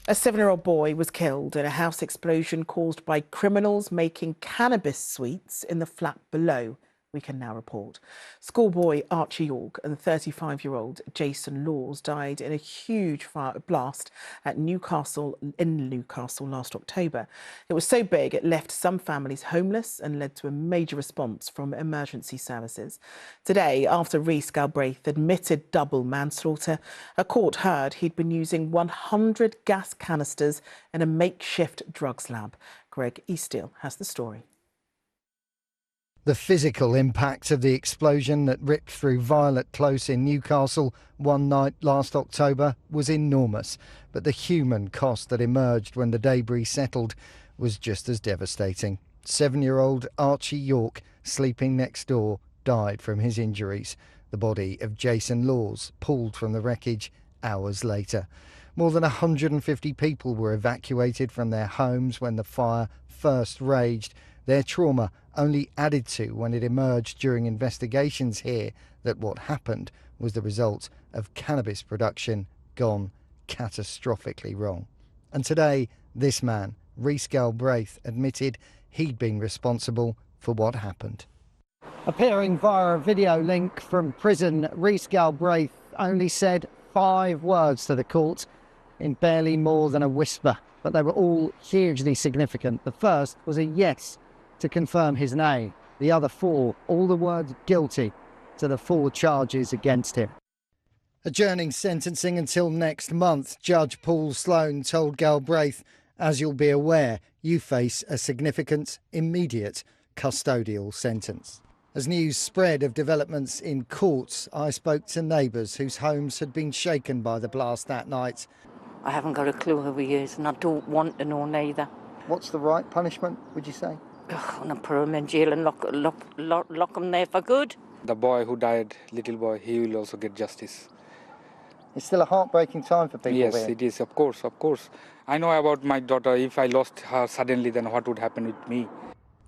A 7-year-old boy was killed in a house explosion caused by criminals making cannabis sweets in the flat below, we can now report. Schoolboy Archie York and 35-year-old Jason Laws died in a huge fire blast at Newcastle last October. It was so big it left some families homeless and led to a major response from emergency services. Today, after Reece Galbraith admitted double manslaughter, a court heard he'd been using 100 gas canisters in a makeshift drugs lab. Greg Easteel has the story. The physical impact of the explosion that ripped through Violet Close in Newcastle one night last October was enormous, but the human cost that emerged when the debris settled was just as devastating. 7-year-old Archie York, sleeping next door, died from his injuries. The body of Jason Laws pulled from the wreckage hours later. More than 150 people were evacuated from their homes when the fire first raged. Their trauma only added to when it emerged during investigations here that what happened was the result of cannabis production gone catastrophically wrong. And today, this man, Reece Galbraith, admitted he'd been responsible for what happened. Appearing via a video link from prison, Reece Galbraith only said 5 words to the court in barely more than a whisper, but they were all hugely significant. The first was a yes to confirm his name. The other 4, all the words guilty to the 4 charges against him. Adjourning sentencing until next month, Judge Paul Sloan told Galbraith, "As you'll be aware, you face a significant, immediate custodial sentence." As news spread of developments in courts, I spoke to neighbours whose homes had been shaken by the blast that night. I haven't got a clue who he is, and I don't want to know neither. What's the right punishment, would you say? I want to put him in jail and lock him there for good. The boy who died, little boy, he will also get justice. It's still a heartbreaking time for people Yes, here. it is, of course, of course. I know about my daughter. If I lost her suddenly, then what would happen with me?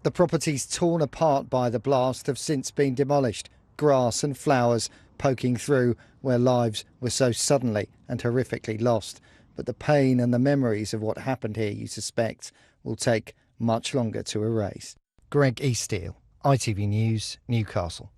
The properties torn apart by the blast have since been demolished. Grass and flowers poking through where lives were so suddenly and horrifically lost. But the pain and the memories of what happened here, you suspect, will take much longer to erase. Greg Easteel, ITV News, Newcastle.